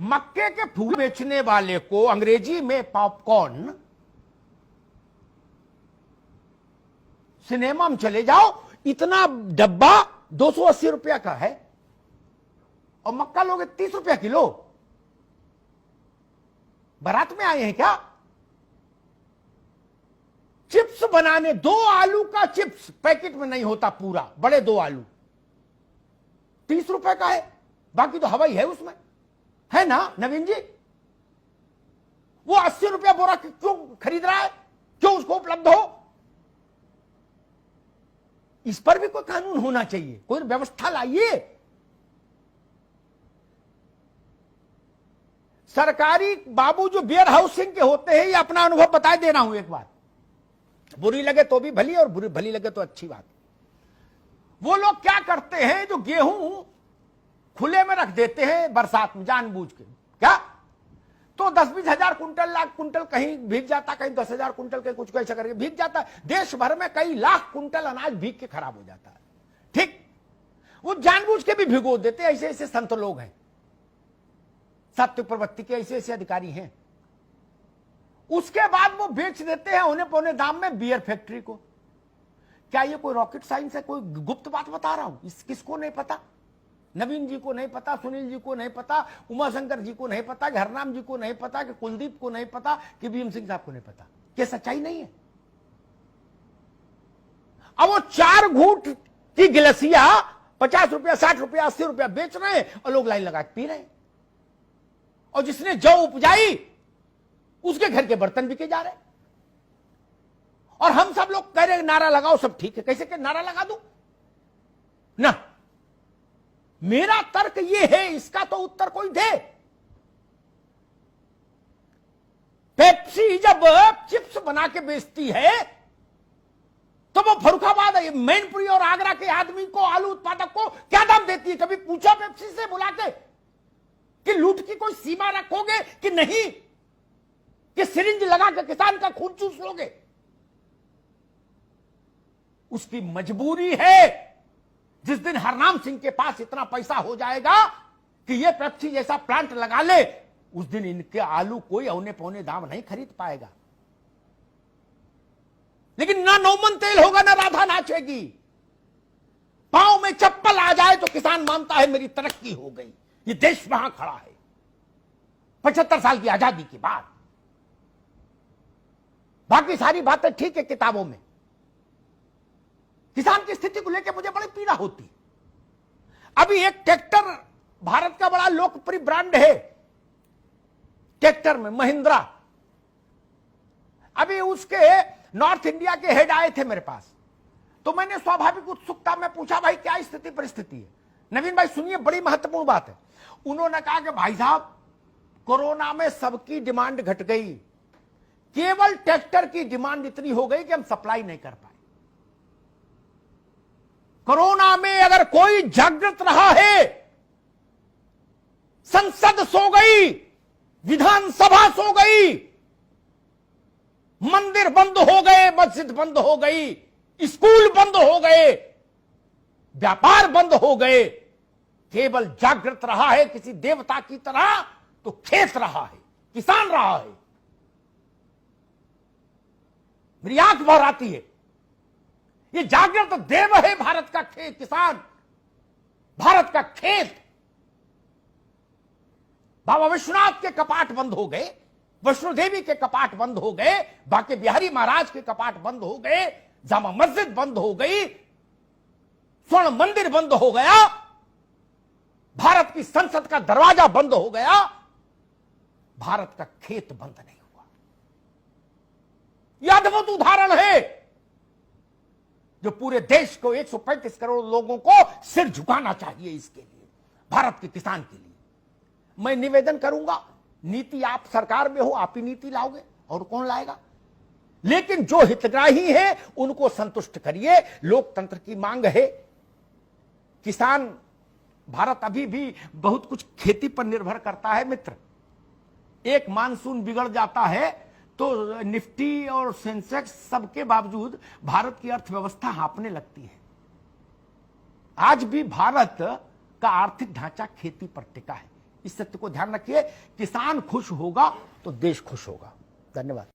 मक्के के फूल बेचने वाले को अंग्रेजी में पॉपकॉर्न, सिनेमा में चले जाओ इतना डब्बा 280 रुपया का है और मक्का लोगे 30 रुपया किलो। बारात में आए हैं क्या? चिप्स बनाने 2 आलू का चिप्स पैकेट में नहीं होता पूरा, बड़े 2 आलू 30 रुपए का है, बाकी तो हवाई है उसमें, है ना नवीन जी? वो 80 रुपया बोरा क्यों खरीद रहा है? क्यों उसको उपलब्ध हो? इस पर भी कोई कानून होना चाहिए, कोई व्यवस्था लाइए। सरकारी बाबू जो वेयर हाउसिंग के होते हैं, ये अपना अनुभव बता दे रहा हूं एक बात, बुरी लगे तो भी भली और बुरी भली लगे तो अच्छी बात। वो लोग क्या करते हैं, जो गेहूं खुले में रख देते हैं बरसात में जानबूझ के, क्या तो 10-20 हजार कुंटल, लाख कुंटल कहीं भीग जाता, कहीं 10,000 कुंटल, कहीं कुछ कैसा करके भीग जाता। देश भर में कई लाख कुंटल अनाज भीग के खराब हो जाता है। ठीक, वो जानबूझ के भी भिगो देते। ऐसे ऐसे संत लोग हैं, सत्य प्रवृत्ति के ऐसे ऐसे अधिकारी हैं। उसके बाद वो बेच देते हैं औने पौने दाम में बियर फैक्ट्री को। क्या ये कोई रॉकेट साइंस है? कोई गुप्त बात बता रहा हूं? इस किसको नहीं पता? नवीन जी को नहीं पता, सुनील जी को नहीं पता, उमाशंकर जी को नहीं पता, हरनाम जी को नहीं पता, कि कुलदीप को नहीं पता, कि भीम सिंह साहब को नहीं पता। क्या सच्चाई नहीं है? अब वो 4 घूंट की गिलसिया 50 रुपया, 60 रुपया, 80 रुपया बेच रहे हैं और लोग लाइन लगा के पी रहे हैं। और जिसने जौ उपजाई उसके घर के बर्तन बिके जा रहे हैं। और हम सब लोग कह रहे नारा लगाओ, सब ठीक है। कैसे के नारा लगा दूं ना? मेरा तर्क ये है, इसका तो उत्तर कोई दे। पेप्सी जब चिप्स बना के बेचती है तो वो फर्रुखाबाद, मैनपुरी और आगरा के आदमी को, आलू उत्पादक को क्या दाम देती है? कभी पूछा पेप्सी से बुला के कि लूट की कोई सीमा रखोगे कि नहीं, कि सिरिंज लगा के किसान का खून चूस लोगे? उसकी मजबूरी है। जिस दिन हरनाम सिंह के पास इतना पैसा हो जाएगा कि ये पेप्सी जैसा प्लांट लगा ले, उस दिन इनके आलू कोई औने पौने दाम नहीं खरीद पाएगा। लेकिन ना नौमन तेल होगा, ना राधा नाचेगी। पांव में चप्पल आ जाए तो किसान मानता है मेरी तरक्की हो गई। ये देश वहां खड़ा है 75 साल की आजादी के बाद। बाकी सारी बातें ठीक है किताबों में। किसान की स्थिति को लेकर मुझे बड़ी पीड़ा होती। अभी एक ट्रैक्टर भारत का बड़ा लोकप्रिय ब्रांड है ट्रैक्टर में, महिंद्रा। अभी उसके नॉर्थ इंडिया के हेड आए थे मेरे पास, तो मैंने स्वाभाविक उत्सुकता में पूछा, भाई क्या स्थिति परिस्थिति है? नवीन भाई सुनिए, बड़ी महत्वपूर्ण बात है। उन्होंने कहा कि भाई साहब, कोरोना में सबकी डिमांड घट गई, केवल ट्रैक्टर की डिमांड इतनी हो गई कि हम सप्लाई नहीं कर पाए। कोरोना में अगर कोई जागृत रहा है, संसद सो गई, विधानसभा सो गई, मंदिर बंद हो गए, मस्जिद बंद हो गई, स्कूल बंद हो गए, व्यापार बंद हो गए, केवल जागृत रहा है किसी देवता की तरह तो खेत रहा है, किसान रहा है। मेरी आंख भर आती है। ये जागृत देव है भारत का खेत, किसान, भारत का खेत। बाबा विश्वनाथ के कपाट बंद हो गए, वैष्णो देवी के कपाट बंद हो गए, बाके बिहारी महाराज के कपाट बंद हो गए, जामा मस्जिद बंद हो गई, स्वर्ण मंदिर बंद हो गया, भारत की संसद का दरवाजा बंद हो गया, भारत का खेत बंद नहीं हुआ। यह अद्भुत उदाहरण है जो पूरे देश को 135 करोड़ लोगों को सिर झुकाना चाहिए। इसके लिए, भारत के किसान के लिए मैं निवेदन करूंगा, नीति आप सरकार में हो, आप ही नीति लाओगे, और कौन लाएगा? लेकिन जो हितग्राही है उनको संतुष्ट करिए। लोकतंत्र की मांग है। किसान, भारत अभी भी बहुत कुछ खेती पर निर्भर करता है मित्र। एक मानसून बिगड़ जाता है तो निफ्टी और सेंसेक्स सबके बावजूद भारत की अर्थव्यवस्था हाँपने लगती है। आज भी भारत का आर्थिक ढांचा खेती पर टिका है। इस सत्य को ध्यान रखिए। किसान खुश होगा तो देश खुश होगा। धन्यवाद।